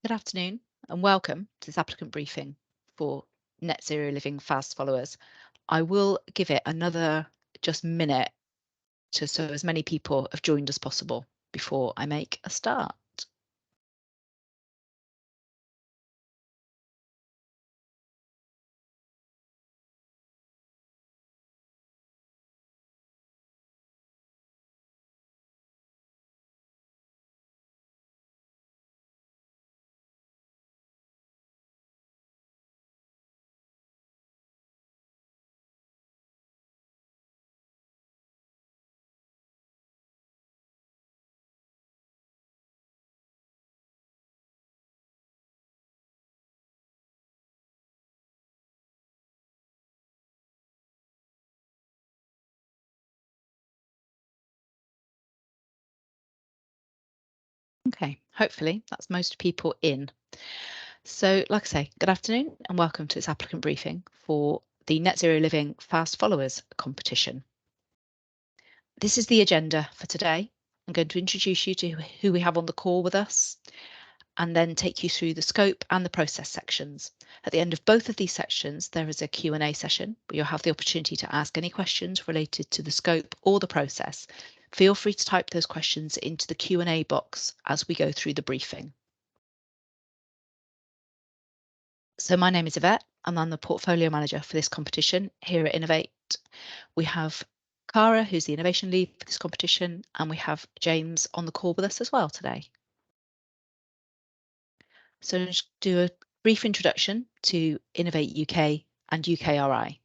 Good afternoon and welcome to this applicant briefing for Net Zero Living Fast Followers. I will give it another just minute so as many people have joined as possible before I make a start. Okay, hopefully that's most people in. So, like I say, good afternoon and welcome to this applicant briefing for the Net Zero Living Fast Followers competition. This is the agenda for today. I'm going to introduce you to who we have on the call with us, and then take you through the scope and the process sections. At the end of both of these sections, there is a Q&A session where you'll have the opportunity to ask any questions related to the scope or the process. Feel free to type those questions into the Q&A box as we go through the briefing. So my name is Yvette, and I'm the portfolio manager for this competition here at Innovate. We have Cara, who's the innovation lead for this competition, and we have James on the call with us as well today. So just do a brief introduction to Innovate UK and UKRI.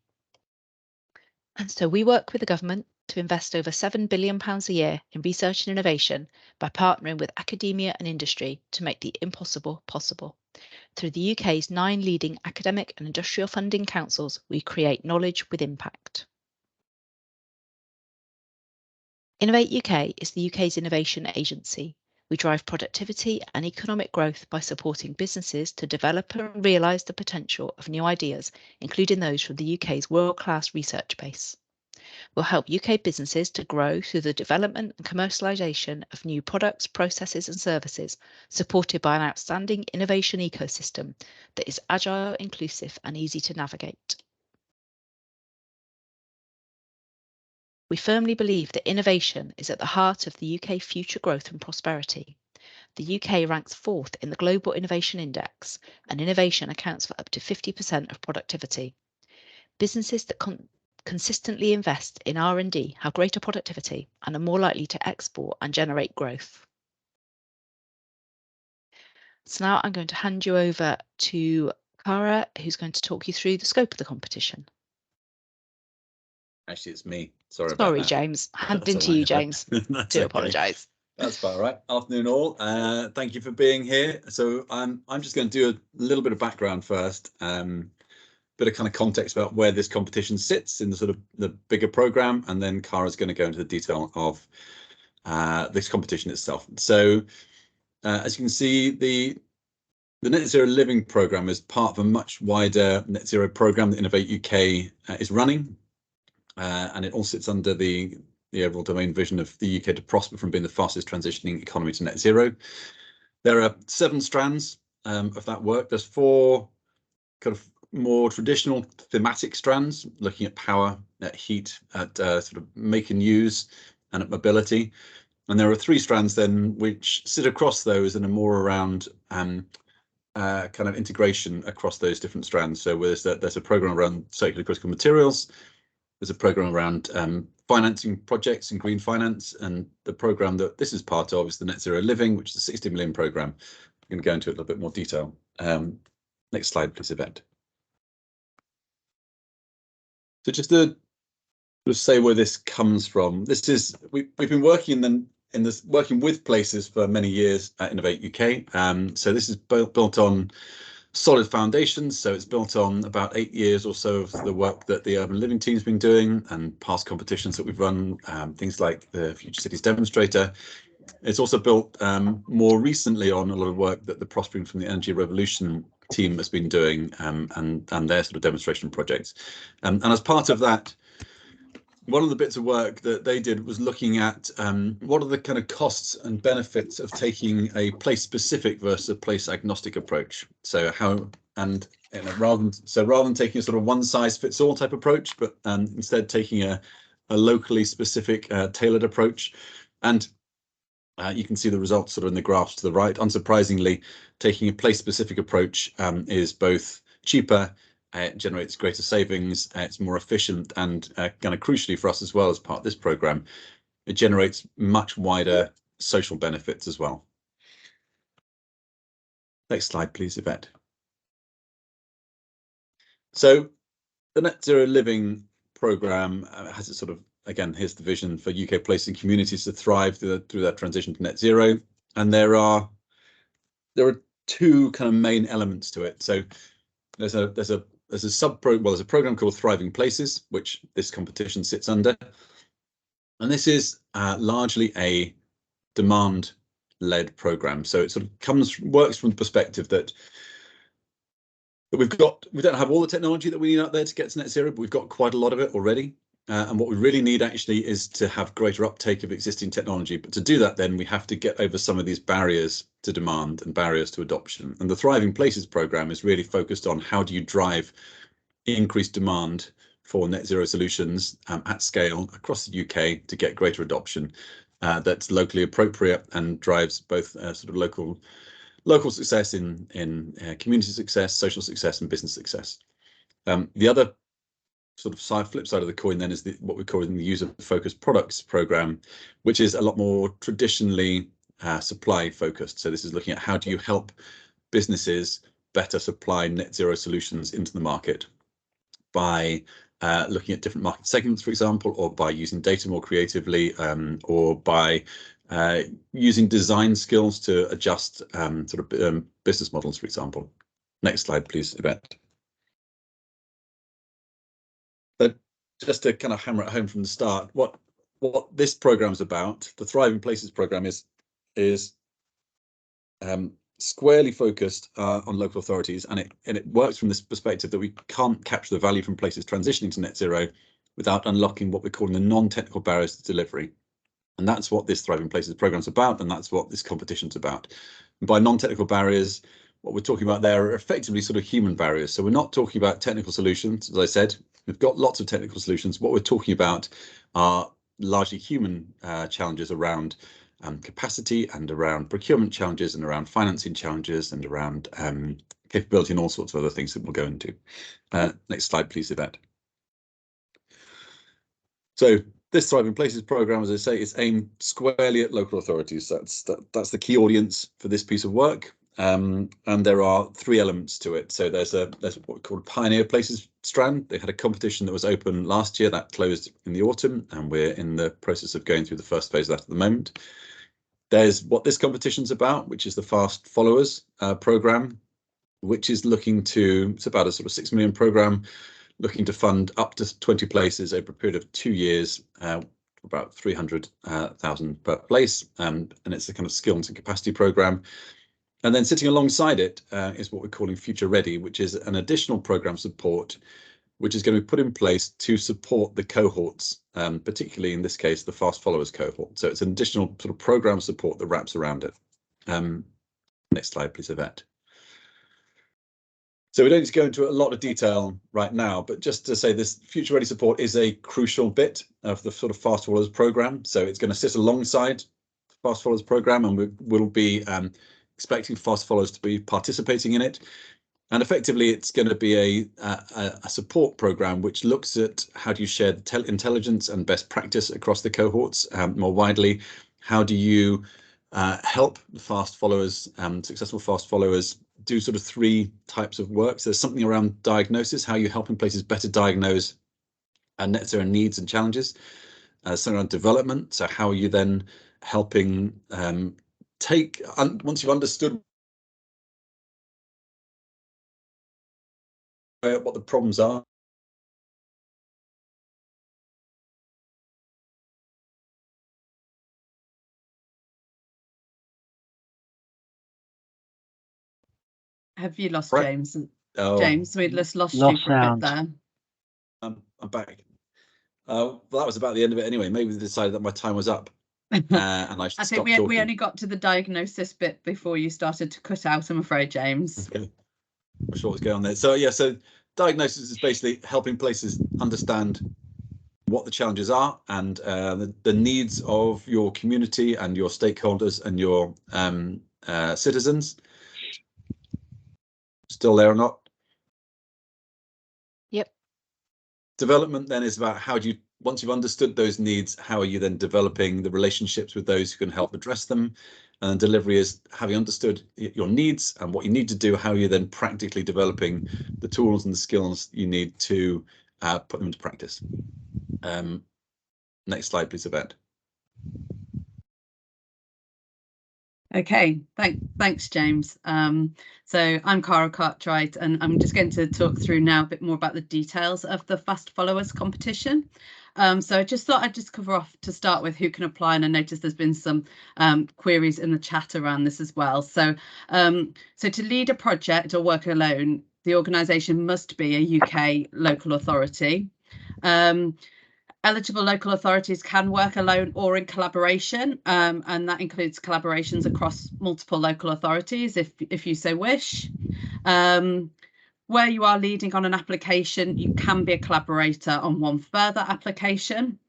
And so we work with the government to invest over £7 billion a year in research and innovation by partnering with academia and industry to make the impossible possible. Through the UK's 9 leading academic and industrial funding councils, we create knowledge with impact. Innovate UK is the UK's innovation agency. We drive productivity and economic growth by supporting businesses to develop and realise the potential of new ideas, including those from the UK's world-class research base. We'll help UK businesses to grow through the development and commercialisation of new products, processes and services, supported by an outstanding innovation ecosystem that is agile, inclusive and easy to navigate. We firmly believe that innovation is at the heart of the UK future growth and prosperity. The UK ranks 4th in the Global Innovation Index, and innovation accounts for up to 50% of productivity. Businesses that consistently invest in R&D have greater productivity and are more likely to export and generate growth. So now I'm going to hand you over to Cara, who's going to talk you through the scope of the competition. Actually, it's me. Sorry about Sorry, that. James. Handing to you, James. Do apologise. That's quite all right. Afternoon, all. Thank you for being here. So I'm just going to do a little bit of background first, bit of kind of context about where this competition sits in the sort of the bigger program, and then Cara's going to go into the detail of this competition itself. So as you can see, the Net Zero Living program is part of a much wider net zero program that Innovate UK is running. And it all sits under the overall domain vision of the UK to prosper from being the fastest transitioning economy to net zero. There are 7 strands of that work. There's 4 kind of more traditional thematic strands, looking at power, at heat, at sort of make and use, and at mobility. And there are 3 strands then which sit across those and are more around kind of integration across those different strands. So there's a program around circular critical materials. There's a program around financing projects and green finance, and the program that this is part of is the Net Zero Living, which is a 60 million program. I'm going to go into it in a little bit more detail. Next slide, please, Yvette. So just to say where this comes from, this is we've been working working with places for many years at Innovate UK. So this is built on solid foundations. So it's built on about 8 years or so of the work that the Urban Living team's been doing and past competitions that we've run, things like the Future Cities Demonstrator. It's also built more recently on a lot of work that the Prospering from the Energy Revolution team has been doing and their sort of demonstration projects. And as part of that, one of the bits of work that they did was looking at what are the kind of costs and benefits of taking a place-specific versus a place-agnostic approach. So rather than taking a sort of one-size-fits-all type approach, but instead taking a locally specific, tailored approach. And you can see the results sort of in the graphs to the right. Unsurprisingly, taking a place-specific approach is both cheaper, it generates greater savings, it's more efficient, and kind of crucially for us as well as part of this program, it generates much wider social benefits as well. Next slide, please, Yvette. So the Net Zero Living program has a sort of, again, here's the vision for UK places and communities to thrive through that transition to net zero. And there are two kind of main elements to it. So there's a program called Thriving Places, which this competition sits under. And this is largely a demand-led program. So it sort of works from the perspective that we don't have all the technology that we need out there to get to net zero, but we've got quite a lot of it already. And what we really need actually is to have greater uptake of existing technology. But to do that, then we have to get over some of these barriers to demand and barriers to adoption. And the Thriving Places program is really focused on how do you drive increased demand for net zero solutions at scale across the UK to get greater adoption that's locally appropriate and drives both sort of local success in community success, social success, and business success. The other sort of flip side of the coin then is what we call in the user-focused products program, which is a lot more traditionally supply focused. So this is looking at how do you help businesses better supply net zero solutions into the market by looking at different market segments, for example, or by using data more creatively, or by using design skills to adjust sort of business models, for example. Next slide, please, Yvette. But just to kind of hammer it home from the start, what this program is about, the Thriving Places program is squarely focused on local authorities, and it works from this perspective that we can't capture the value from places transitioning to net zero without unlocking what we're calling the non-technical barriers to delivery. And that's what this Thriving Places program is about, and that's what this competition is about. And by non-technical barriers, what we're talking about there are effectively sort of human barriers. So we're not talking about technical solutions. As I said, we've got lots of technical solutions. What we're talking about are largely human challenges around capacity and around procurement challenges and around financing challenges and around capability and all sorts of other things that we'll go into. Next slide, please, Yvette. So this Thriving Places program, as I say, is aimed squarely at local authorities. That's the key audience for this piece of work. And there are three elements to it. So there's what we call Pioneer Places strand. They had a competition that was open last year that closed in the autumn, and we're in the process of going through the first phase of that at the moment. There's what this competition's about, which is the Fast Followers program, which is it's about a sort of 6 million program, looking to fund up to 20 places over a period of 2 years, about 300,000 per place, and it's a kind of skills and capacity program. And then sitting alongside it is what we're calling Future Ready, which is an additional program support, which is going to be put in place to support the cohorts, particularly in this case, the Fast Followers cohort. So it's an additional sort of program support that wraps around it. Next slide, please, Yvette. So we don't need to go into a lot of detail right now, but just to say this Future Ready support is a crucial bit of the sort of Fast Followers program. So it's going to sit alongside the Fast Followers program, and we'll be expecting Fast Followers to be participating in it. And effectively, it's going to be a support program which looks at how do you share intelligence and best practice across the cohorts more widely. How do you help the fast followers, successful fast followers, do sort of three types of work. So there's something around diagnosis, how you helping places better diagnose net zero needs and challenges. Something around development. So how are you then helping once you've understood what the problems are, have you lost right. James? Oh. James, we just lost you for a bit there. I'm back. Well, that was about the end of it anyway. Maybe they decided that my time was up and I should I think stop we only got to the diagnosis bit before you started to cut out, I'm afraid, James. Okay. Not sure what's going on there. So yeah, so diagnosis is basically helping places understand what the challenges are and the needs of your community and your stakeholders and your citizens. Still there or not? Yep. Development then is about how do you, once you've understood those needs, how are you then developing the relationships with those who can help address them? And delivery is having understood your needs and what you need to do, how you're then practically developing the tools and the skills you need to put them into practice. Next slide, please, Yvette. Okay, thanks, James. So I'm Cara Cartwright, and I'm just going to talk through now a bit more about the details of the Fast Followers competition. So I just thought I'd just cover off to start with who can apply, and I noticed there's been some queries in the chat around this as well. So to lead a project or work alone, the organisation must be a UK local authority. Eligible local authorities can work alone or in collaboration, and that includes collaborations across multiple local authorities if you so wish. Where you are leading on an application, you can be a collaborator on one further application.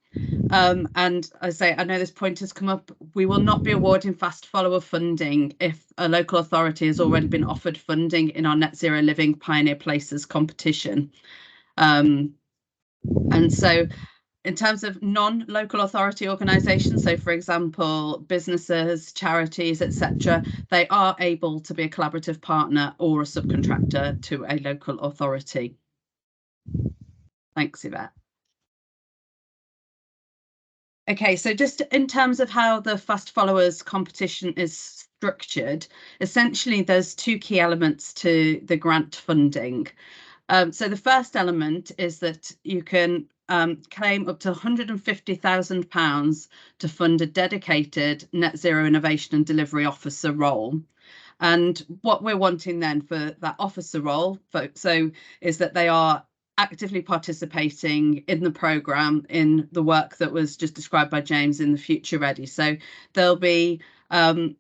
And I say, I know this point has come up, we will not be awarding fast follower funding if a local authority has already been offered funding in our Net Zero Living Pioneer Places competition. And so in terms of non-local authority organisations, so for example, businesses, charities, etc., they are able to be a collaborative partner or a subcontractor to a local authority. Thanks, Yvette. Okay, so just in terms of how the Fast Followers competition is structured, essentially there's two key elements to the grant funding. So the first element is that you can claim up to £150,000 to fund a dedicated net zero innovation and delivery officer role. And what we're wanting then for that officer role, so is that they are actively participating in the programme, in the work that was just described by James in the Future Ready. So they'll be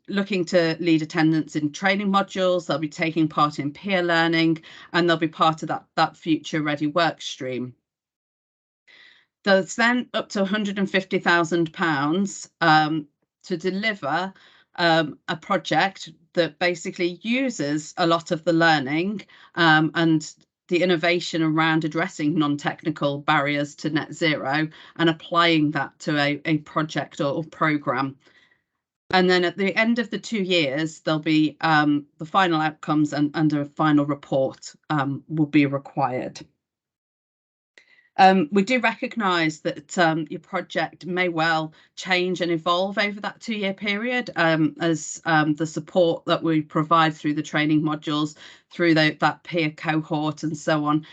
looking to lead attendance in training modules, they'll be taking part in peer learning, and they'll be part of that Future Ready work stream. There's then up to £150,000 to deliver a project that basically uses a lot of the learning and the innovation around addressing non-technical barriers to net zero and applying that to a project or programme. And then at the end of the 2 years, there'll be the final outcomes and a final report will be required. We do recognise that your project may well change and evolve over that 2-year period as the support that we provide through the training modules, through that peer cohort and so on,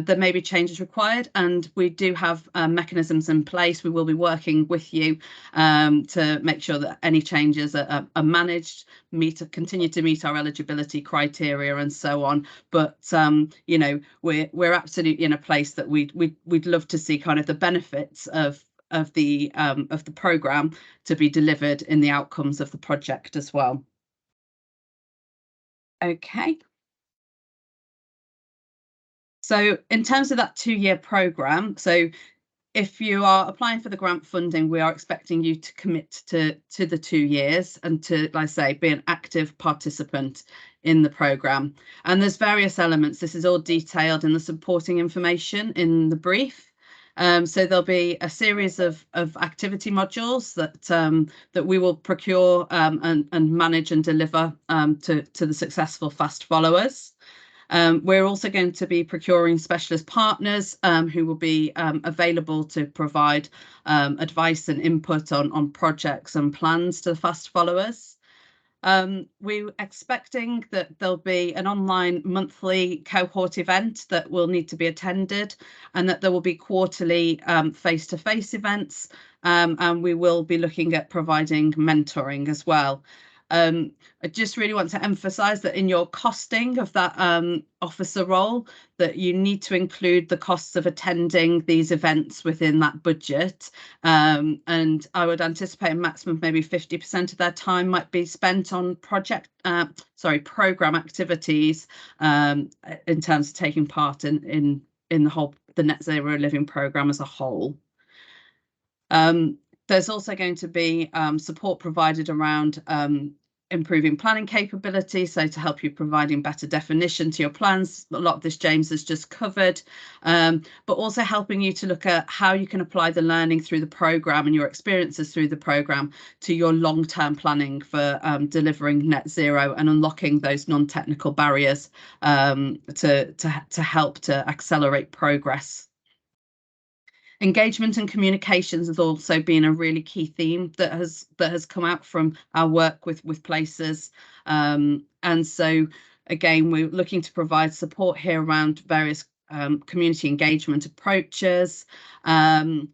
there may be changes required, and we do have mechanisms in place. We will be working with you to make sure that any changes are managed, continue to meet our eligibility criteria and so on. But you know, we're absolutely in a place that we'd love to see kind of the benefits of the programme to be delivered in the outcomes of the project as well. Okay. So in terms of that 2-year programme, so if you are applying for the grant funding, we are expecting you to commit to the 2 years and to, like I say, be an active participant in the programme. And there's various elements. This is all detailed in the supporting information in the brief. So there'll be a series of activity modules that we will procure and manage and deliver to the successful fast followers. We're also going to be procuring specialist partners who will be available to provide advice and input on projects and plans to the fast followers. We're expecting that there'll be an online monthly cohort event that will need to be attended, and that there will be quarterly face-to-face events, and we will be looking at providing mentoring as well. I just really want to emphasize that in your costing of that officer role, that you need to include the costs of attending these events within that budget. And I would anticipate a maximum of maybe 50% of their time might be spent on program activities in terms of taking part in the Net Zero Living programme as a whole. There's also going to be support provided around improving planning capability, so to help you providing better definition to your plans. A lot of this James has just covered, but also helping you to look at how you can apply the learning through the programme and your experiences through the programme to your long-term planning for delivering net zero and unlocking those non-technical barriers to help to accelerate progress. Engagement and communications has also been a really key theme that has come out from our work with places, and so again we're looking to provide support here around various community engagement approaches, and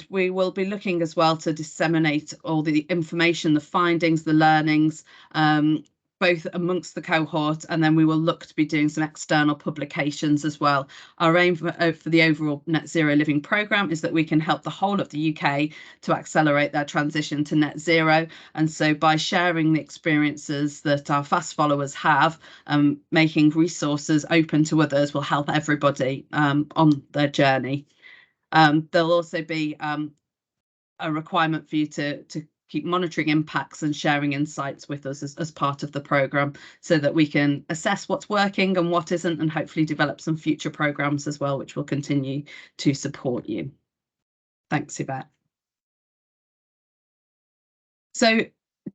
we will be looking as well to disseminate all the information, the findings, the learnings, both amongst the cohort, and then we will look to be doing some external publications as well. Our aim for the overall Net Zero Living programme is that we can help the whole of the UK to accelerate their transition to net zero. And so by sharing the experiences that our fast followers have, making resources open to others will help everybody on their journey. There'll also be a requirement for you to keep monitoring impacts and sharing insights with us as part of the programme, so that we can assess what's working and what isn't, and hopefully develop some future programmes as well, which will continue to support you. Thanks, Yvette. So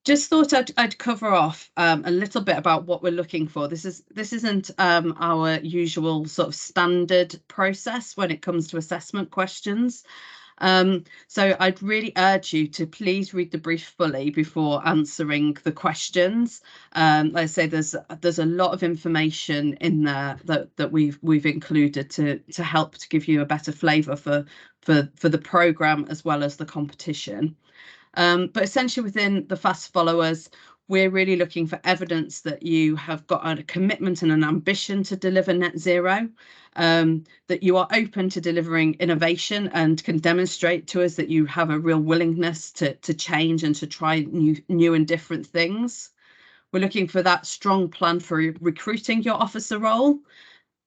just thought I'd cover off a little bit about what we're looking for. This isn't our usual sort of standard process when it comes to assessment questions. So I'd really urge you to please read the brief fully before answering the questions. Like I say, there's a lot of information in there that we've included to help to give you a better flavour for the programme as well as the competition. But essentially within the fast followers, we're really looking for evidence that you have got a commitment and an ambition to deliver net zero, that you are open to delivering innovation and can demonstrate to us that you have a real willingness to change and to try new and different things. We're looking for that strong plan for recruiting your officer role.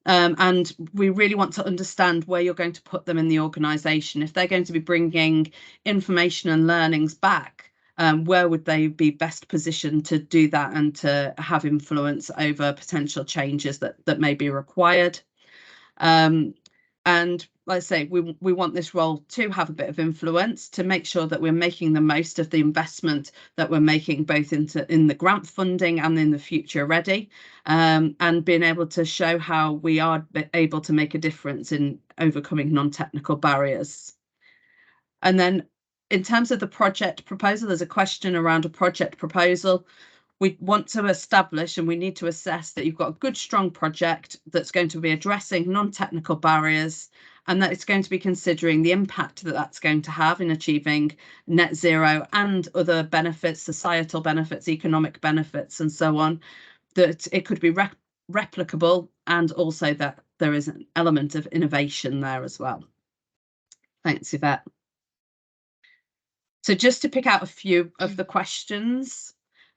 And we really want to understand where you're going to put them in the organisation. If they're going to be bringing information and learnings back, where would they be best positioned to do that and to have influence over potential changes that may be required? And like I say, we want this role to have a bit of influence, to make sure that we're making the most of the investment that we're making both in the grant funding and in the future ready, and being able to show how we are able to make a difference in overcoming non-technical barriers. And then in terms of the project proposal, there's a question around a project proposal. We want to establish and we need to assess that you've got a good, strong project that's going to be addressing non-technical barriers, and that it's going to be considering the impact that that's going to have in achieving net zero and other benefits, societal benefits, economic benefits, and so on, that it could be replicable, and also that there is an element of innovation there as well. Thanks, Yvette. So just to pick out a few of the questions,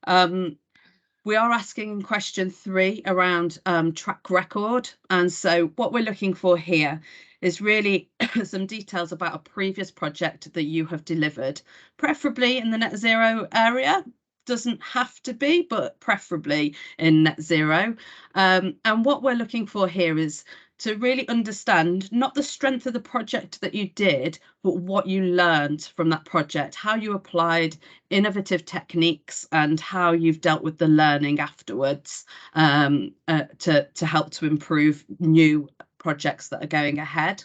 we are asking in question 3 around track record. And so what we're looking for here is really some details about a previous project that you have delivered, preferably in the net zero area. Doesn't have to be, but preferably in net zero. And what we're looking for here is to really understand not the strength of the project that you did, but what you learned from that project, how you applied innovative techniques and how you've dealt with the learning afterwards, to help to improve new projects that are going ahead.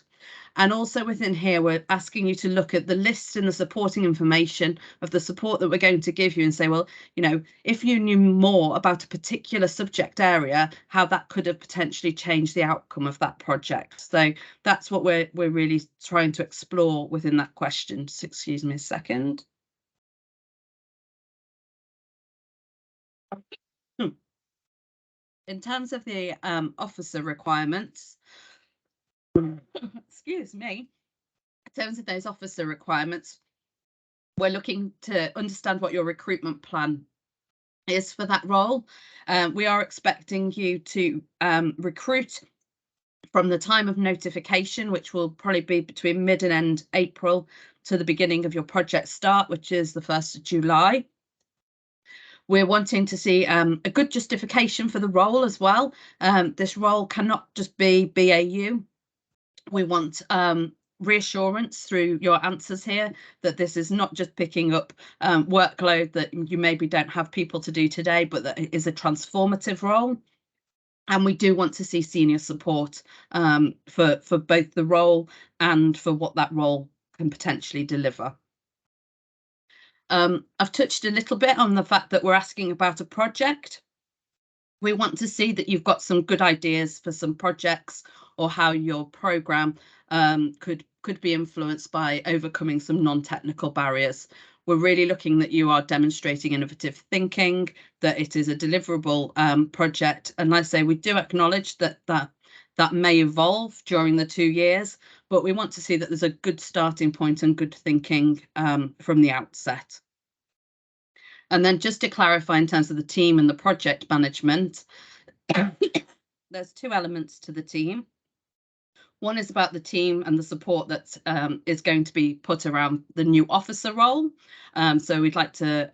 And also within here, we're asking you to look at the list and the supporting information of the support that we're going to give you and say, well, you know, if you knew more about a particular subject area, how that could have potentially changed the outcome of that project. So that's what we're really trying to explore within that question. Just excuse me a second. In terms of the officer requirements, excuse me, in terms of those officer requirements, we're looking to understand what your recruitment plan is for that role. We are expecting you to recruit from the time of notification, which will probably be between mid and end April, to the beginning of your project start, which is the 1st of July. We're wanting to see a good justification for the role as well. This role cannot just be BAU. We want reassurance through your answers here that this is not just picking up workload that you maybe don't have people to do today, but that it is a transformative role. And we do want to see senior support for both the role and for what that role can potentially deliver. I've touched a little bit on the fact that we're asking about a project. We want to see that you've got some good ideas for some projects or how your programme could be influenced by overcoming some non-technical barriers. We're really looking that you are demonstrating innovative thinking, that it is a deliverable project. And like I say, we do acknowledge that may evolve during the 2 years, but we want to see that there's a good starting point and good thinking from the outset. And then just to clarify in terms of the team and the project management, there's 2 elements to the team. One is about the team and the support that is going to be put around the new officer role. So we'd like to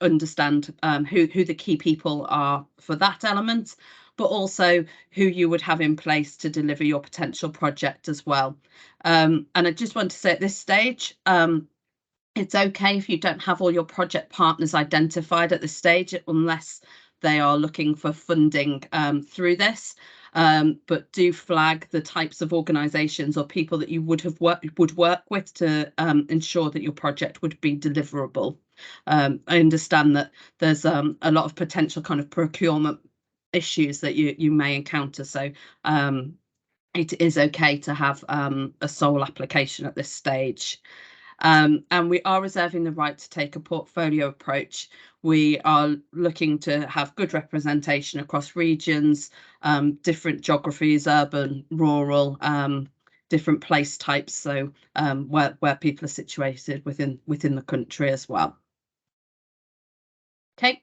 understand who the key people are for that element, but also who you would have in place to deliver your potential project as well. And I just want to say at this stage, it's okay if you don't have all your project partners identified at this stage, unless they are looking for funding through this. But do flag the types of organisations or people that you would work with to ensure that your project would be deliverable. I understand that there's a lot of potential kind of procurement issues that you may encounter, so it is okay to have a sole application at this stage. And we are reserving the right to take a portfolio approach. We are looking to have good representation across regions, different geographies, urban, rural, different place types, so where people are situated within the country as well. Okay.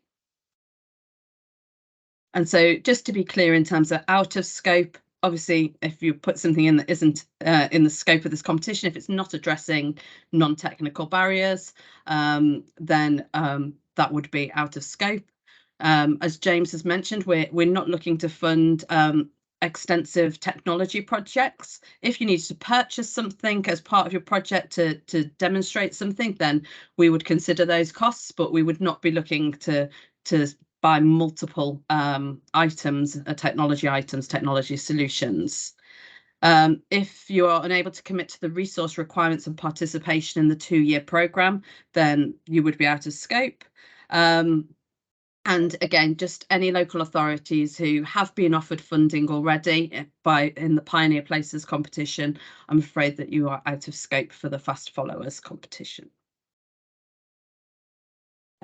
And so just to be clear in terms of out of scope, obviously, if you put something in that isn't in the scope of this competition, if it's not addressing non-technical barriers, then that would be out of scope. As James has mentioned, we're not looking to fund extensive technology projects. If you need to purchase something as part of your project to demonstrate something, then we would consider those costs, but we would not be looking to buy multiple items, technology solutions. If you are unable to commit to the resource requirements and participation in the 2-year programme, then you would be out of scope. And again, just any local authorities who have been offered funding already in the Pioneer Places competition, I'm afraid that you are out of scope for the Fast Followers competition.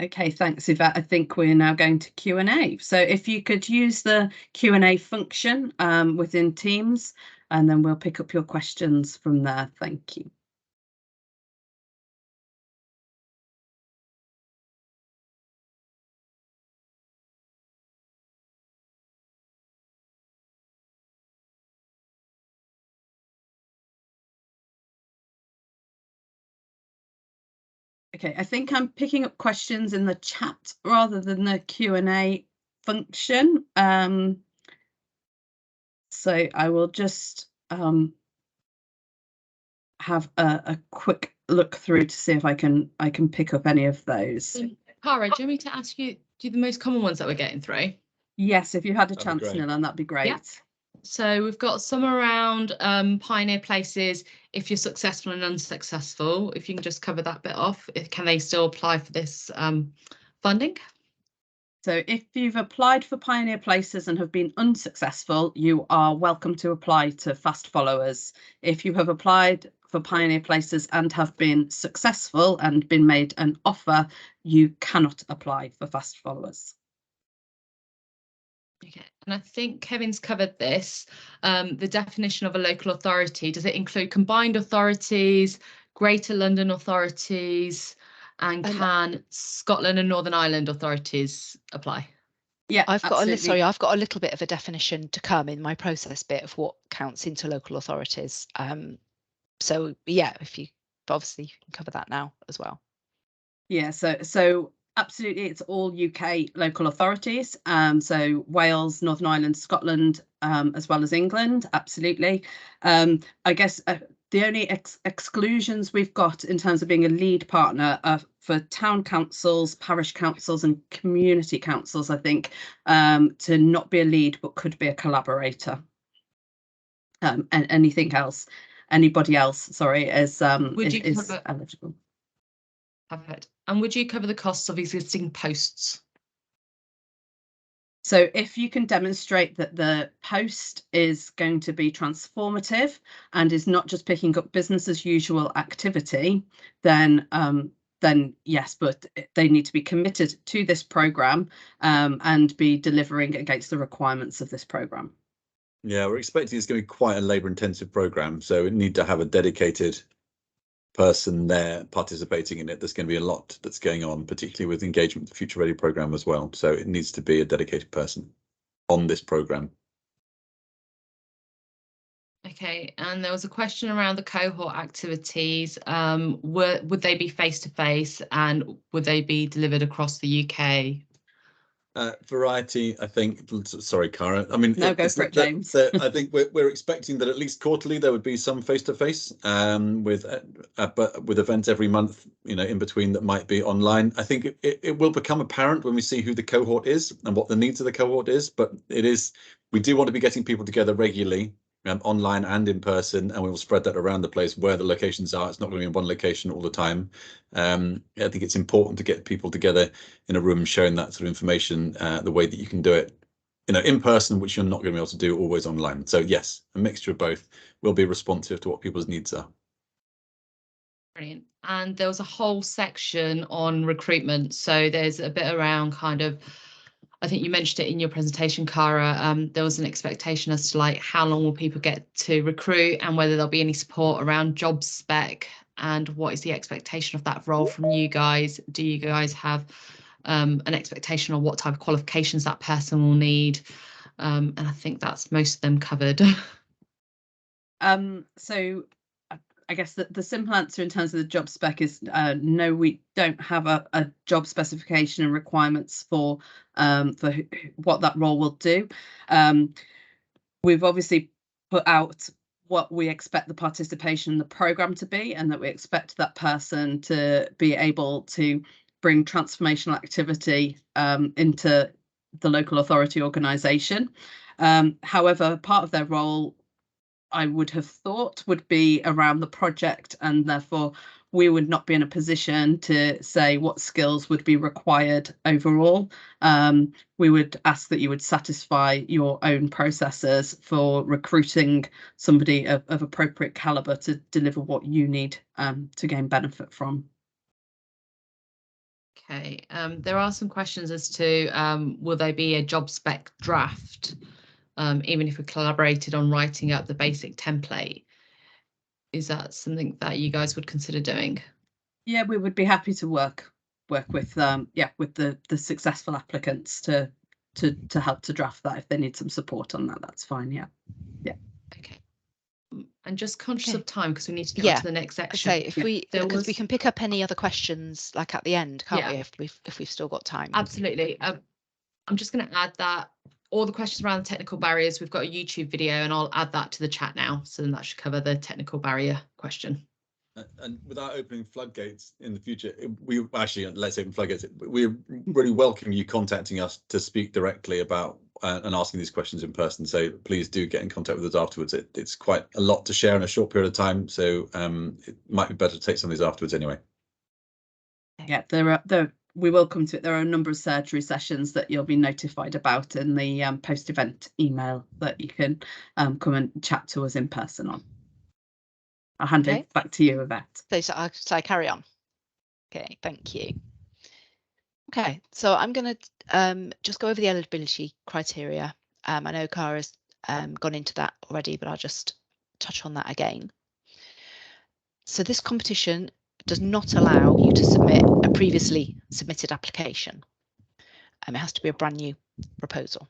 Okay, thanks, Yvette. I think we're now going to Q&A. So if you could use the Q&A function within Teams, and then we'll pick up your questions from there. Thank you. Okay, I think I'm picking up questions in the chat rather than the Q&A function. So I will just have a quick look through to see if I can pick up any of those. Cara, do you want me to ask you the most common ones that we're getting through? Yes, if you had a chance, Nilan, that'd be great. Yeah. So we've got some around Pioneer Places. If you're successful and unsuccessful, if you can just cover that bit off, can they still apply for this funding? So if you've applied for Pioneer Places and have been unsuccessful, you are welcome to apply to Fast Followers. If you have applied for Pioneer Places and have been successful and been made an offer, you cannot apply for Fast Followers. Okay, and I think Kevin's covered this. The definition of a local authority, does it include combined authorities, Greater London authorities, and can Scotland and Northern Ireland authorities apply? Yeah, I've got absolutely. I've got a little bit of a definition to come in my process bit of what counts into local authorities. So yeah, but obviously you can cover that now as well. Yeah, so absolutely, it's all UK local authorities. So Wales, Northern Ireland, Scotland, as well as England. Absolutely. I guess the only exclusions we've got in terms of being a lead partner are for town councils, parish councils, and community councils. I think to not be a lead, but could be a collaborator. And anything else, anybody else, sorry, is eligible. Perfect. And would you cover the costs of existing posts? So if you can demonstrate that the post is going to be transformative and is not just picking up business as usual activity, then yes, but they need to be committed to this programme and be delivering against the requirements of this programme. Yeah, we're expecting it's going to be quite a labour intensive programme, so we need to have a dedicated person there participating in it. There's going to be a lot that's going on, particularly with engagement with the Future Ready programme as well. So it needs to be a dedicated person on this programme. Okay, and there was a question around the cohort activities. Would they be face-to-face and would they be delivered across the UK? Variety, I think. Sorry, Cara. I mean, no, go for it, James. I think we're expecting that at least quarterly there would be some face-to-face with events every month, in between that might be online. I think it will become apparent when we see who the cohort is and what the needs of the cohort is. But we do want to be getting people together regularly, online and in person, and we will spread that around the place where the locations are. It's not going to be in one location all the time. I think it's important to get people together in a room sharing that sort of information the way that you can do it, in person, which you're not going to be able to do always online. So yes, a mixture of both. Will be responsive to what people's needs are. Brilliant. And there was a whole section on recruitment. So there's a bit around kind of, I think you mentioned it in your presentation, Cara. There was an expectation as to how long will people get to recruit and whether there'll be any support around job spec and what is the expectation of that role from you guys. Do you guys have an expectation on what type of qualifications that person will need? And I think that's most of them covered. So I guess the simple answer in terms of the job spec is no, we don't have a job specification and requirements for what that role will do. We've obviously put out what we expect the participation in the programme to be, and that we expect that person to be able to bring transformational activity into the local authority organisation. However, part of their role, I would have thought, would be around the project, and therefore we would not be in a position to say what skills would be required overall. We would ask that you would satisfy your own processes for recruiting somebody of appropriate calibre to deliver what you need to gain benefit from. Okay, there are some questions as to will there be a job spec draft? Even if we collaborated on writing up the basic template, is that something that you guys would consider doing? Yeah, we would be happy to work with with the successful applicants to help to draft that if they need some support on that. That's fine. Yeah. Okay. And just conscious of time because we need to get on to the next section. So because we can pick up any other questions at the end, can't we? If we've still got time. Absolutely. I'm just going to add that all the questions around the technical barriers, we've got a YouTube video and I'll add that to the chat now. So then that should cover the technical barrier question. And without opening floodgates in the future, we actually, let's open floodgates. We really welcome you contacting us to speak directly about and asking these questions in person. So please do get in contact with us afterwards. It's quite a lot to share in a short period of time. So it might be better to take some of these afterwards anyway. Yeah, we will come to it. There are a number of surgery sessions that you'll be notified about in the post-event email that you can come and chat to us in person on. I'll hand it back to you, Yvette. So I carry on. Okay, thank you. Okay, so I'm going to just go over the eligibility criteria. I know Cara's gone into that already, but I'll just touch on that again. So this competition does not allow you to submit a previously submitted application. It has to be a brand new proposal.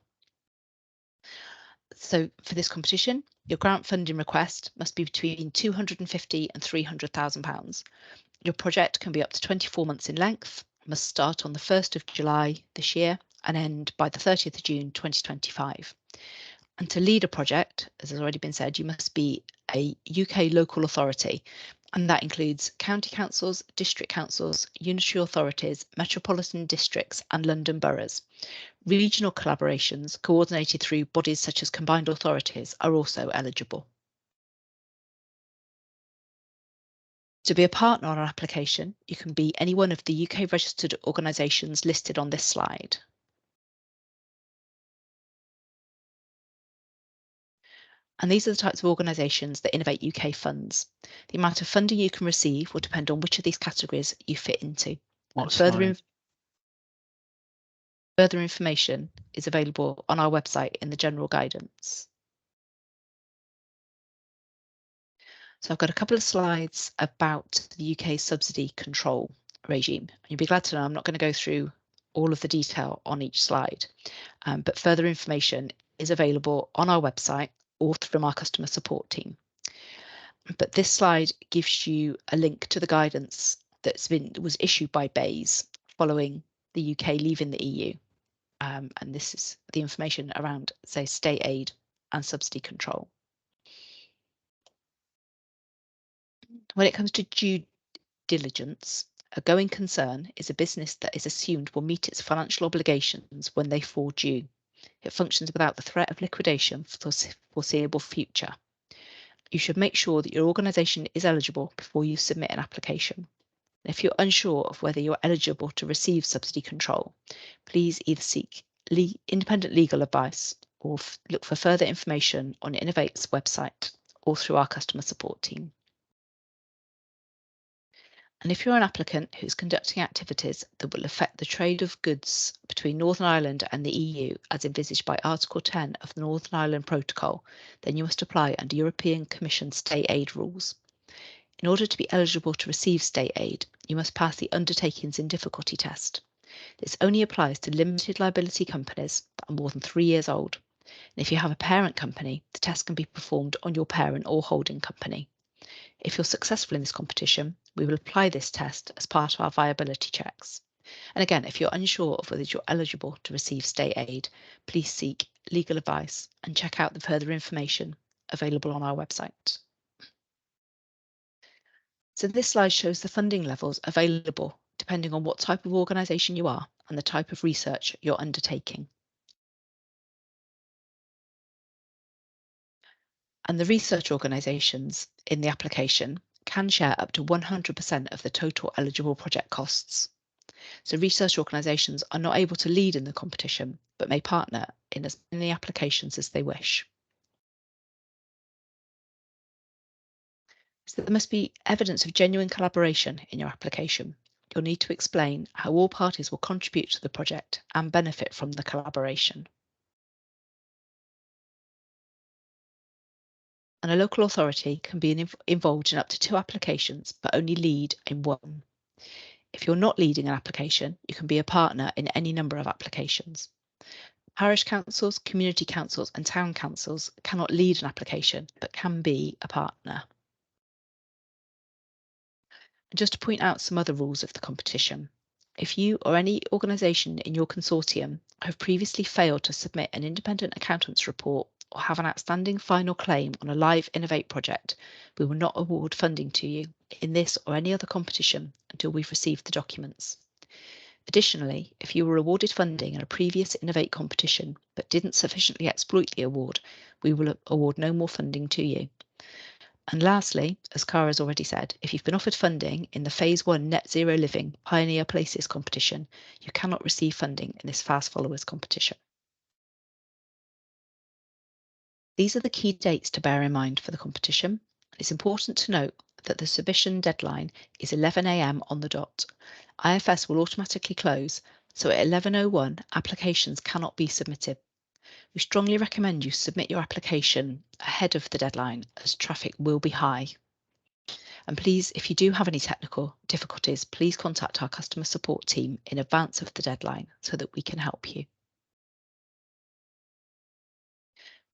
So for this competition, your grant funding request must be between £250,000 and £300,000. Your project can be up to 24 months in length, must start on the 1st of July this year and end by the 30th of June 2025. And to lead a project, as has already been said, you must be a UK local authority, and that includes county councils, district councils, unitary authorities, metropolitan districts and London boroughs. Regional collaborations coordinated through bodies such as combined authorities are also eligible. To be a partner on an application, you can be any one of the UK registered organisations listed on this slide. And these are the types of organisations that Innovate UK funds. The amount of funding you can receive will depend on which of these categories you fit into. Further information is available on our website in the general guidance. So I've got a couple of slides about the UK subsidy control regime. You'll be glad to know I'm not going to go through all of the detail on each slide, but further information is available on our website or from our customer support team. But this slide gives you a link to the guidance that was issued by BEIS following the UK leaving the EU. And this is the information around, say, state aid and subsidy control. When it comes to due diligence, a going concern is a business that is assumed will meet its financial obligations when they fall due. It functions without the threat of liquidation for the foreseeable future. You should make sure that your organisation is eligible before you submit an application. And if you're unsure of whether you're eligible to receive subsidy control, please either seek independent legal advice or look for further information on Innovate's website or through our customer support team. And if you're an applicant who's conducting activities that will affect the trade of goods between Northern Ireland and the EU as envisaged by Article 10 of the Northern Ireland Protocol, then you must apply under European Commission state aid rules. In order to be eligible to receive state aid, you must pass the Undertakings in Difficulty test. This only applies to limited liability companies that are more than 3 years old. And if you have a parent company, the test can be performed on your parent or holding company. If you're successful in this competition, we will apply this test as part of our viability checks. And again, if you're unsure of whether you're eligible to receive state aid, please seek legal advice and check out the further information available on our website. So this slide shows the funding levels available depending on what type of organisation you are and the type of research you're undertaking. And the research organisations in the application can share up to 100% of the total eligible project costs. So research organisations are not able to lead in the competition, but may partner in as many applications as they wish. So there must be evidence of genuine collaboration in your application. You'll need to explain how all parties will contribute to the project and benefit from the collaboration. And a local authority can be involved in up to 2 applications, but only lead in 1. If you're not leading an application, you can be a partner in any number of applications. Parish councils, community councils and town councils cannot lead an application, but can be a partner. And just to point out some other rules of the competition. If you or any organisation in your consortium have previously failed to submit an independent accountant's report or have an outstanding final claim on a live Innovate project, we will not award funding to you in this or any other competition until we've received the documents. Additionally, if you were awarded funding in a previous Innovate competition but didn't sufficiently exploit the award, we will award no more funding to you. And lastly, as Cara has already said, if you've been offered funding in the Phase 1 Net Zero Living Pioneer Places competition, you cannot receive funding in this Fast Followers competition. These are the key dates to bear in mind for the competition. It's important to note that the submission deadline is 11 AM on the dot. IFS will automatically close So at 11:01, applications cannot be submitted. We strongly recommend you submit your application ahead of the deadline as traffic will be high. And please, if you do have any technical difficulties, please contact our customer support team in advance of the deadline so that we can help you.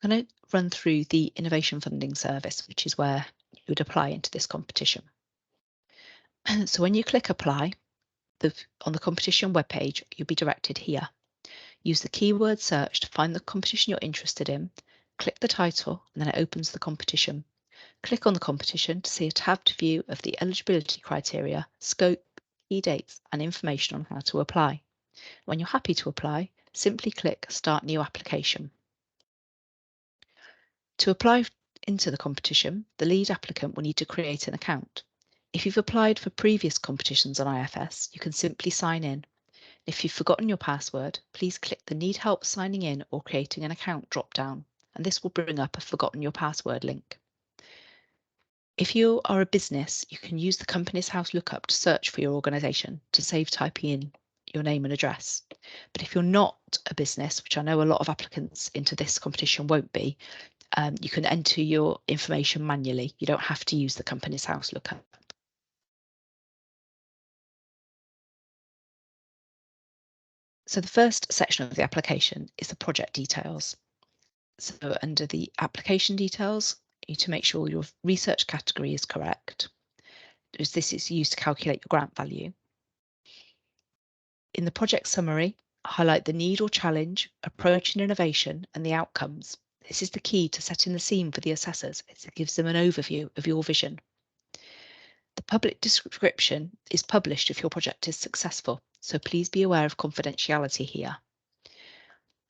I'm going to run through the innovation funding service, which is where you would apply into this competition. So when you click apply on the competition webpage, you'll be directed here. Use the keyword search to find the competition you're interested in, click the title, and then it opens the competition. Click on the competition to see a tabbed view of the eligibility criteria, scope, key dates, and information on how to apply. When you're happy to apply, simply click Start New Application. To apply into the competition, the lead applicant will need to create an account. If you've applied for previous competitions on IFS, you can simply sign in. If you've forgotten your password, please click the Need Help Signing In or Creating an Account drop-down, and this will bring up a Forgotten Your Password link. If you are a business, you can use the Companies House lookup to search for your organisation to save typing in your name and address. But if you're not a business, which I know a lot of applicants into this competition won't be, you can enter your information manually. You don't have to use the Companies House lookup. So the first section of the application is the project details. So under the application details, you need to make sure your research category is correct, because this is used to calculate your grant value. In the project summary, highlight the need or challenge, approach and innovation, and the outcomes. This is the key to setting the scene for the assessors. It gives them an overview of your vision. The public description is published if your project is successful, so please be aware of confidentiality here.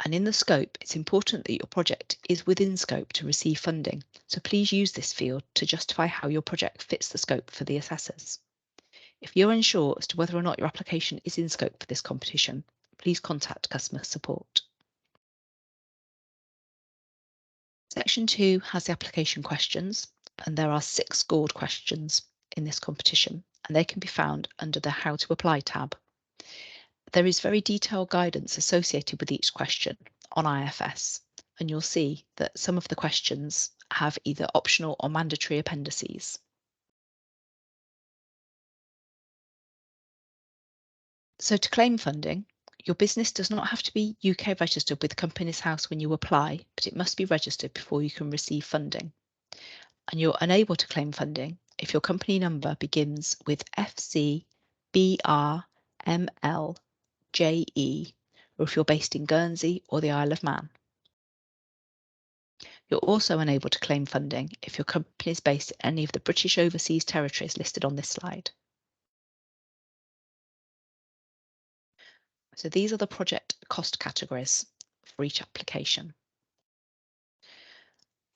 And in the scope, it's important that your project is within scope to receive funding, so please use this field to justify how your project fits the scope for the assessors. If you're unsure as to whether or not your application is in scope for this competition, please contact customer support. Section 2 has the application questions, and there are 6 scored questions in this competition, and they can be found under the How to Apply tab. There is very detailed guidance associated with each question on IFS, and you'll see that some of the questions have either optional or mandatory appendices. So to claim funding, your business does not have to be UK registered with Companies House when you apply, but it must be registered before you can receive funding. And you're unable to claim funding if your company number begins with FC, BR, ML, JE, or if you're based in Guernsey or the Isle of Man. You're also unable to claim funding if your company is based in any of the British overseas territories listed on this slide. So these are the project cost categories for each application.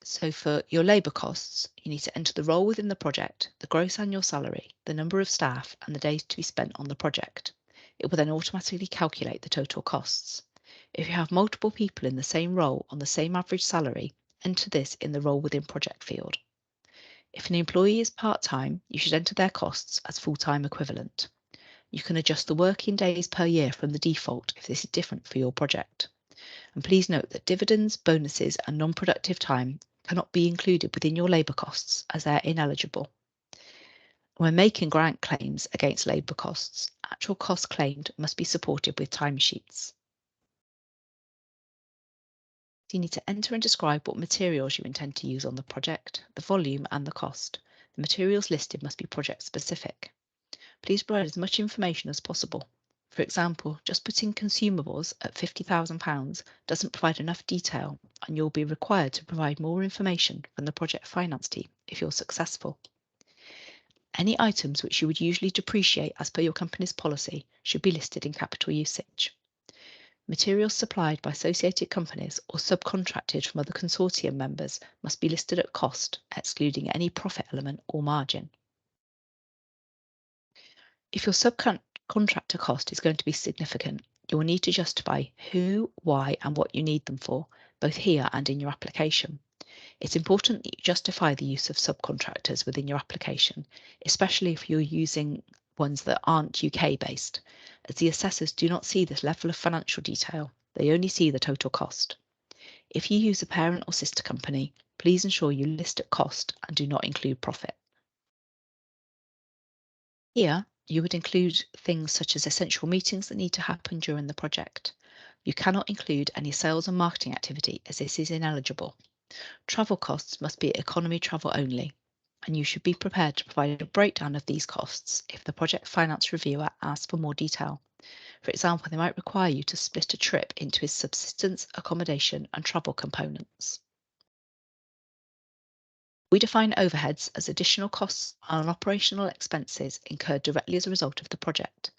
So for your labour costs, you need to enter the role within the project, the gross annual salary, the number of staff, and the days to be spent on the project. It will then automatically calculate the total costs. If you have multiple people in the same role on the same average salary, enter this in the role within project field. If an employee is part-time, you should enter their costs as full-time equivalent. You can adjust the working days per year from the default if this is different for your project. And please note that dividends, bonuses, and non-productive time cannot be included within your labour costs as they're ineligible. When making grant claims against labour costs, actual costs claimed must be supported with timesheets. You need to enter and describe what materials you intend to use on the project, the volume and the cost. The materials listed must be project specific. Please provide as much information as possible. For example, just putting consumables at £50,000 doesn't provide enough detail, and you'll be required to provide more information from the project finance team if you're successful. Any items which you would usually depreciate as per your company's policy should be listed in capital usage. Materials supplied by associated companies or subcontracted from other consortium members must be listed at cost, excluding any profit element or margin. If your subcontractor cost is going to be significant, you will need to justify who, why, and what you need them for, both here and in your application. It's important that you justify the use of subcontractors within your application, especially if you're using ones that aren't UK based, as the assessors do not see this level of financial detail. They only see the total cost. If you use a parent or sister company, please ensure you list at cost and do not include profit. Here, you would include things such as essential meetings that need to happen during the project. You cannot include any sales and marketing activity as this is ineligible. Travel costs must be economy travel only, and you should be prepared to provide a breakdown of these costs if the project finance reviewer asks for more detail. For example, they might require you to split a trip into its subsistence, accommodation, and travel components. We define overheads as additional costs and operational expenses incurred directly as a result of the project.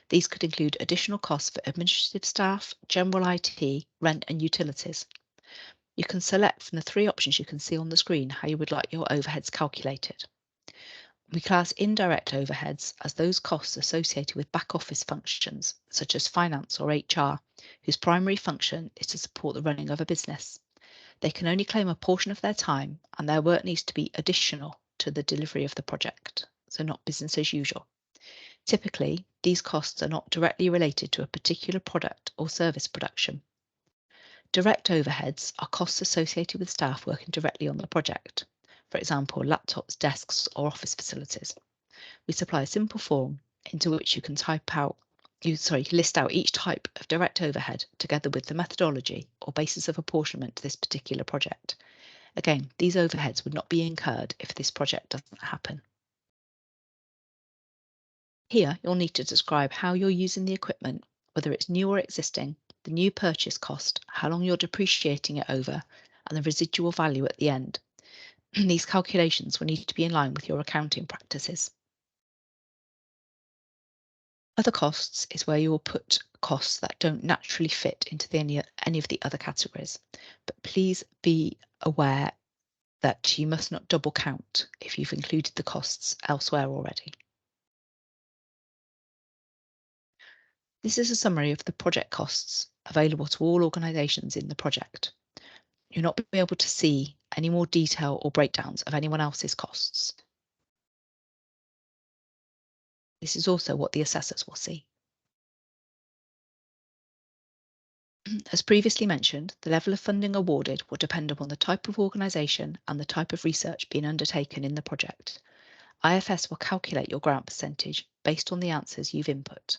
These could include additional costs for administrative staff, general IT, rent, and utilities. You can select from the 3 options you can see on the screen how you would like your overheads calculated. We class indirect overheads as those costs associated with back office functions, such as finance or HR, whose primary function is to support the running of a business. They can only claim a portion of their time, and their work needs to be additional to the delivery of the project, so not business as usual. Typically, these costs are not directly related to a particular product or service production. Direct overheads are costs associated with staff working directly on the project, for example, laptops, desks, or office facilities. We supply a simple form into which you can list out each type of direct overhead together with the methodology or basis of apportionment to this particular project. Again, these overheads would not be incurred if this project doesn't happen. Here, you'll need to describe how you're using the equipment, whether it's new or existing, the new purchase cost, how long you're depreciating it over, and the residual value at the end. These calculations will need to be in line with your accounting practices. Other costs is where you will put costs that don't naturally fit into any of the other categories, but please be aware that you must not double count if you've included the costs elsewhere already. This is a summary of the project costs available to all organisations in the project. You'll not be able to see any more detail or breakdowns of anyone else's costs. This is also what the assessors will see. As previously mentioned, the level of funding awarded will depend upon the type of organisation and the type of research being undertaken in the project. IFS will calculate your grant percentage based on the answers you've input.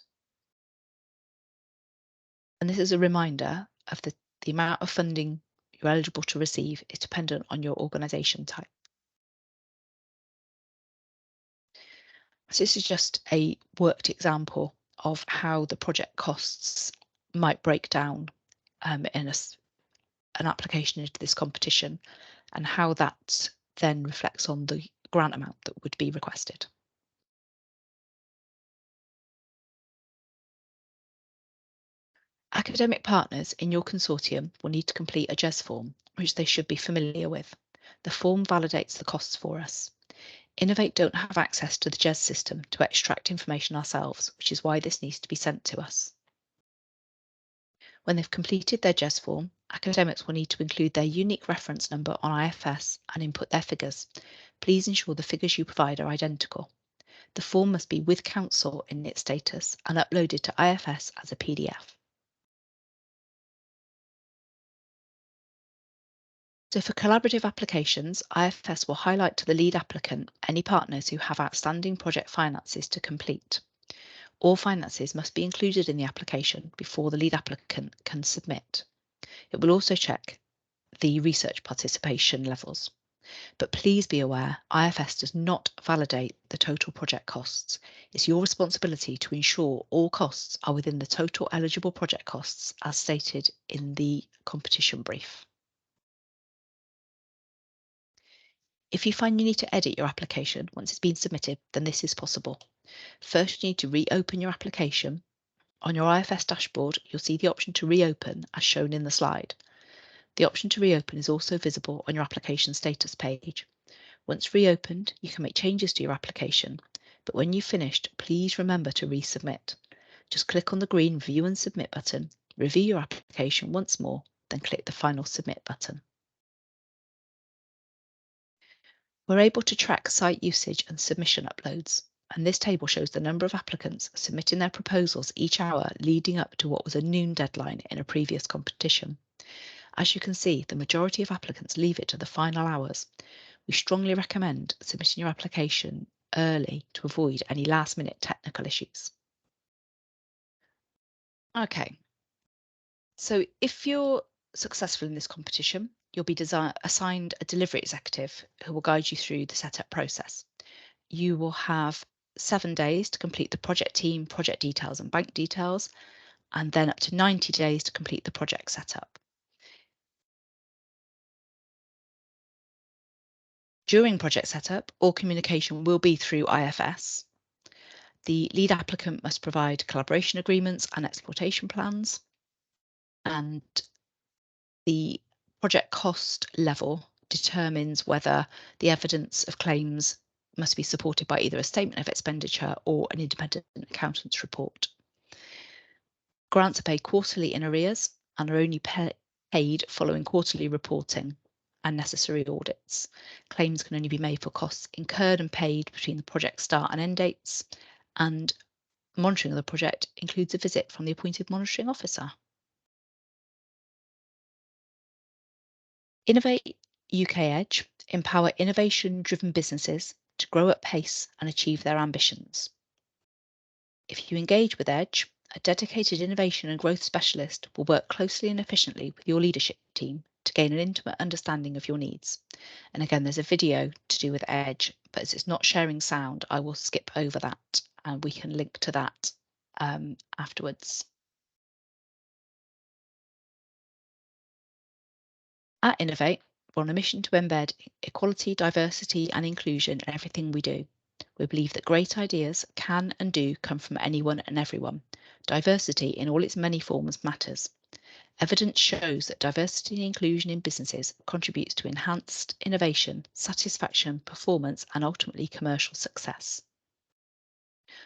And this is a reminder of the amount of funding you're eligible to receive is dependent on your organisation type. So this is just a worked example of how the project costs might break down in an application into this competition, and how that then reflects on the grant amount that would be requested. Academic partners in your consortium will need to complete a JES form, which they should be familiar with. The form validates the costs for us. Innovate don't have access to the JES system to extract information ourselves, which is why this needs to be sent to us. When they've completed their JES form, academics will need to include their unique reference number on IFS and input their figures. Please ensure the figures you provide are identical. The form must be with council in its status and uploaded to IFS as a PDF. So for collaborative applications, IFS will highlight to the lead applicant any partners who have outstanding project finances to complete. All finances must be included in the application before the lead applicant can submit. It will also check the research participation levels. But please be aware, IFS does not validate the total project costs. It's your responsibility to ensure all costs are within the total eligible project costs as stated in the competition brief. If you find you need to edit your application once it's been submitted, then this is possible. First, you need to reopen your application. On your IFS dashboard, you'll see the option to reopen as shown in the slide. The option to reopen is also visible on your application status page. Once reopened, you can make changes to your application, but when you've finished, please remember to resubmit. Just click on the green View and Submit button, review your application once more, then click the final Submit button. We're able to track site usage and submission uploads. And this table shows the number of applicants submitting their proposals each hour leading up to what was a noon deadline in a previous competition. As you can see, the majority of applicants leave it to the final hours. We strongly recommend submitting your application early to avoid any last-minute technical issues. Okay, so if you're successful in this competition, you'll be assigned a delivery executive who will guide you through the setup process. You will have 7 days to complete the project team, project details and bank details, and then up to 90 days to complete the project setup. During project setup, all communication will be through IFS. The lead applicant must provide collaboration agreements and exploitation plans, and the project cost level determines whether the evidence of claims must be supported by either a statement of expenditure or an independent accountant's report. Grants are paid quarterly in arrears and are only paid following quarterly reporting and necessary audits. Claims can only be made for costs incurred and paid between the project start and end dates, and monitoring of the project includes a visit from the appointed monitoring officer. Innovate UK Edge empower innovation-driven businesses to grow at pace and achieve their ambitions. If you engage with Edge, a dedicated innovation and growth specialist will work closely and efficiently with your leadership team to gain an intimate understanding of your needs. And again, there's a video to do with Edge, but as it's not sharing sound, I will skip over that and we can link to that afterwards. At Innovate, we're on a mission to embed equality, diversity and inclusion in everything we do. We believe that great ideas can and do come from anyone and everyone. Diversity in all its many forms matters. Evidence shows that diversity and inclusion in businesses contributes to enhanced innovation, satisfaction, performance, and ultimately commercial success.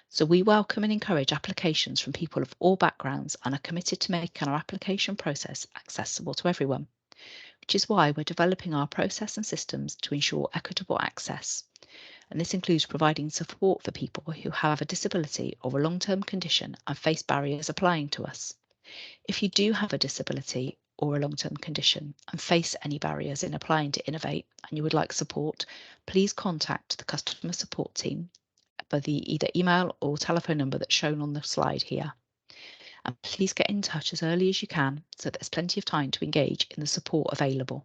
So we welcome and encourage applications from people of all backgrounds and are committed to making our application process accessible to everyone, which is why we're developing our process and systems to ensure equitable access. And this includes providing support for people who have a disability or a long-term condition and face barriers applying to us. If you do have a disability or a long-term condition and face any barriers in applying to Innovate and you would like support, please contact the customer support team by the either email or telephone number that's shown on the slide here. And please get in touch as early as you can so there's plenty of time to engage in the support available.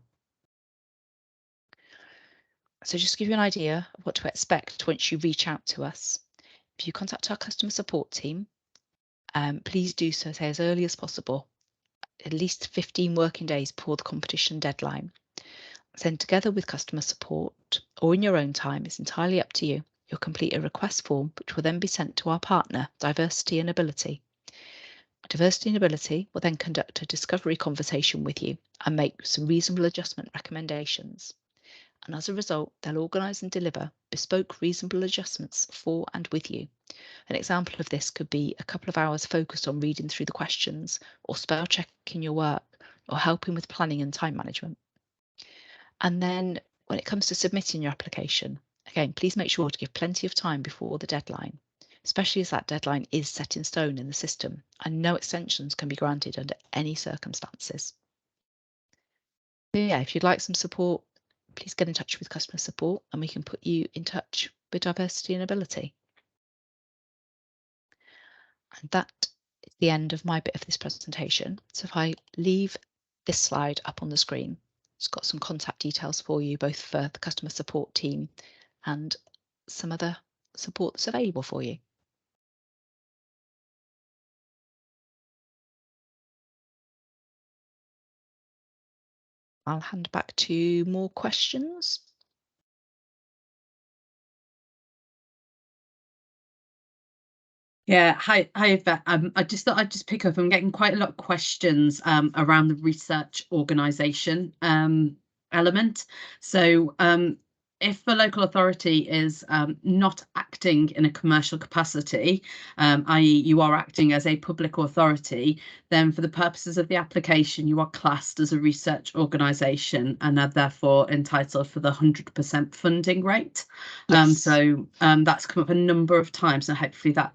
So just to give you an idea of what to expect once you reach out to us, if you contact our customer support team, please do so as early as possible, at least 15 working days before the competition deadline. Send together with customer support or in your own time, it's entirely up to you. You'll complete a request form which will then be sent to our partner, Diversity and Ability. Diversity and Ability will then conduct a discovery conversation with you and make some reasonable adjustment recommendations. And as a result, they'll organise and deliver bespoke reasonable adjustments for and with you. An example of this could be a couple of hours focused on reading through the questions or spell checking your work or helping with planning and time management. And then when it comes to submitting your application, again, please make sure to give plenty of time before the deadline, especially as that deadline is set in stone in the system and no extensions can be granted under any circumstances. So yeah, if you'd like some support, please get in touch with customer support and we can put you in touch with Diversity and Ability. And that is the end of my bit of this presentation. So if I leave this slide up on the screen, it's got some contact details for you, both for the customer support team and some other support that's available for you. I'll hand back to more questions. Yeah, hi Yvette. I just thought I'd just pick up. I'm getting quite a lot of questions around the research organisation element. So if the local authority is not acting in a commercial capacity, i.e. you are acting as a public authority, then for the purposes of the application, you are classed as a research organisation and are therefore entitled for the 100% funding rate. Yes. So that's come up a number of times, and hopefully that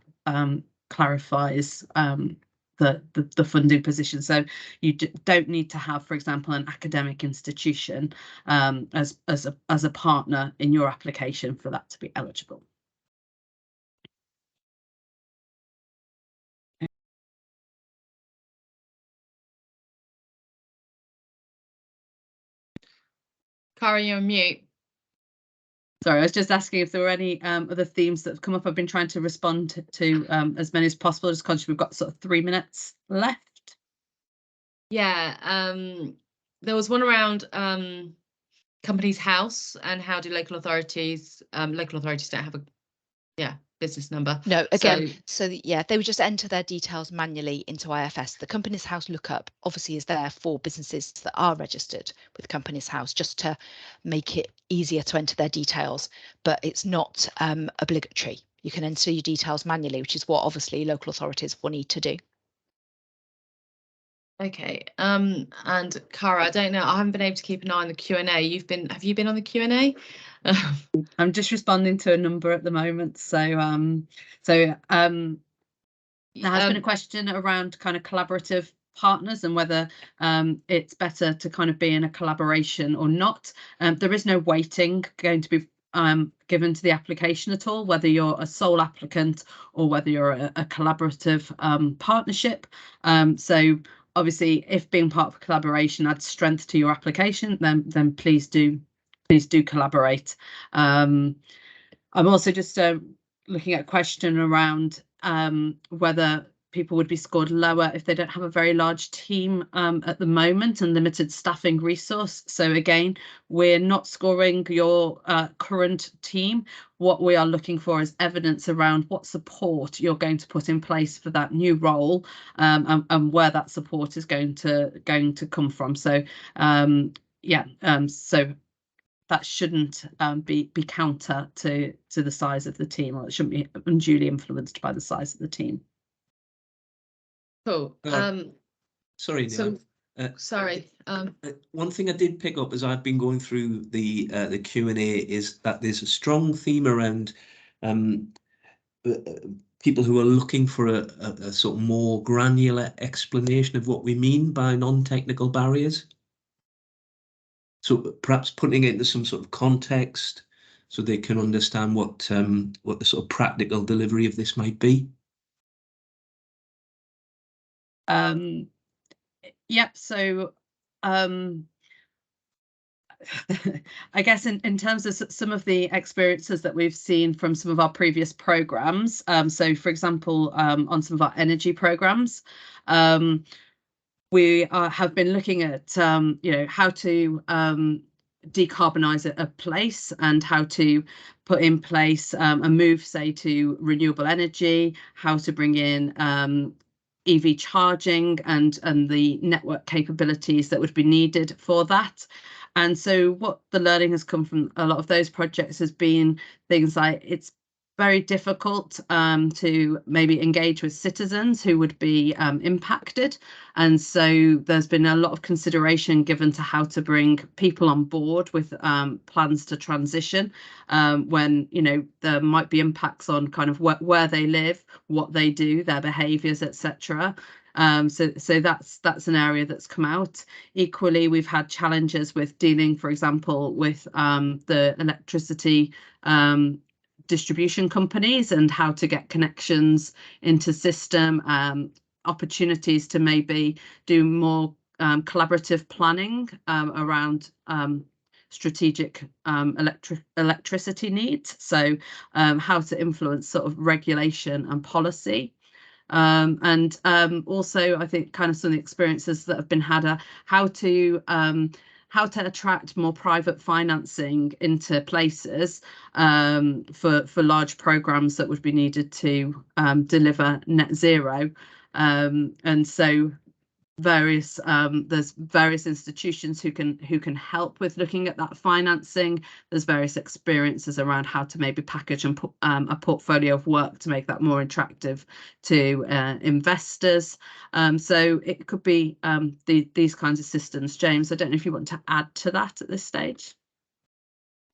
clarifies the funding position. So you don't need to have, for example, an academic institution as a partner in your application for that to be eligible. Cara, you're on mute. Sorry, I was just asking if there were any other themes that have come up. I've been trying to respond to as many as possible. Just conscious we've got sort of 3 minutes left. Yeah, there was one around Companies House and how do local authorities don't have a business number. No, again, so yeah, they would just enter their details manually into IFS. The Companies House lookup obviously is there for businesses that are registered with Companies House, just to make it easier to enter their details, but it's not obligatory. You can enter your details manually, which is what obviously local authorities will need to do. Okay, and Cara, I don't know, I haven't been able to keep an eye on the Q&A. Have you been on the Q&A? I'm just responding to a number at the moment. So there has been a question around kind of collaborative partners and whether it's better to kind of be in a collaboration or not. There is no weighting going to be given to the application at all, whether you're a sole applicant or whether you're a collaborative partnership. So obviously, if being part of a collaboration adds strength to your application, then please do collaborate. I'm also just looking at a question around whether people would be scored lower if they don't have a very large team at the moment and limited staffing resource. So again, we're not scoring your current team. What we are looking for is evidence around what support you're going to put in place for that new role, and where that support is going to come from. So so that shouldn't be counter to the size of the team, or it shouldn't be unduly influenced by the size of the team. Cool. Sorry, so Neil. sorry. One thing I did pick up as I've been going through the Q&A is that there's a strong theme around people who are looking for a sort of more granular explanation of what we mean by non-technical barriers. So perhaps putting it into some sort of context so they can understand what the sort of practical delivery of this might be. Yep. So I guess in terms of some of the experiences that we've seen from some of our previous programs, so for example, on some of our energy programs, we have been looking at how to decarbonize a place and how to put in place a move, say, to renewable energy, how to bring in EV charging and the network capabilities that would be needed for that. And so what the learning has come from a lot of those projects has been things like it's very difficult to maybe engage with citizens who would be impacted. And so there's been a lot of consideration given to how to bring people on board with plans to transition when, there might be impacts on kind of where they live, what they do, their behaviours, etc. So that's an area that's come out. Equally, we've had challenges with dealing, for example, with the electricity distribution companies and how to get connections into system, opportunities to maybe do more collaborative planning around strategic electricity needs. So how to influence sort of regulation and policy. And also, I think kind of some of the experiences that have been had are how to attract more private financing into places for large programs that would be needed to deliver net zero. And so various there's various institutions who can help with looking at that financing. There's various experiences around how to maybe package and put a portfolio of work to make that more attractive to investors. So it could be these kinds of systems. James, I don't know if you want to add to that at this stage.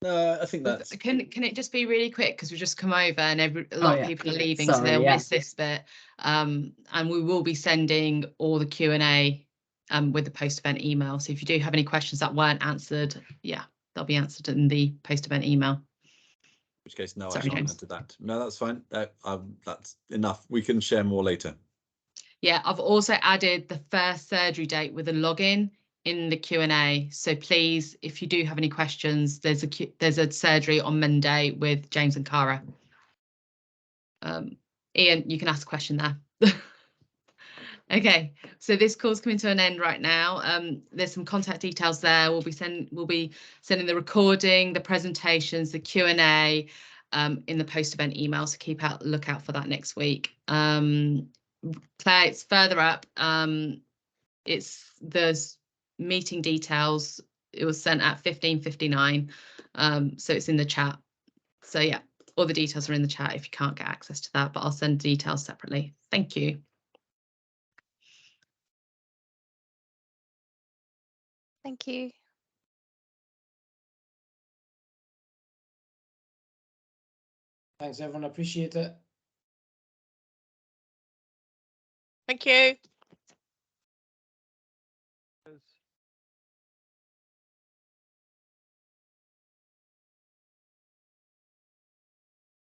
No, I think that's. Can it just be really quick, because we've just come over and a lot of people are leaving, so they'll miss this bit. And we will be sending all the Q&A with the post-event email. So if you do have any questions that weren't answered, yeah, they'll be answered in the post-event email. In which case, no, Sorry, I can't James. add to that. No, that's fine. That's enough. We can share more later. Yeah, I've also added the first surgery date with a login in the Q&A. So please, if you do have any questions, there's a surgery on Monday with James and Cara. Ian, you can ask a question there. Okay, so this call's coming to an end right now. There's some contact details there. We'll be sending the recording, the presentations, the Q&A in the post-event email. So keep look out for that next week. Claire, it's further up. It's the meeting details. It was sent at 15:59, so it's in the chat. So yeah, all the details are in the chat if you can't get access to that, but I'll send details separately. Thank you. Thank you. Thanks, everyone. Appreciate it. Thank you.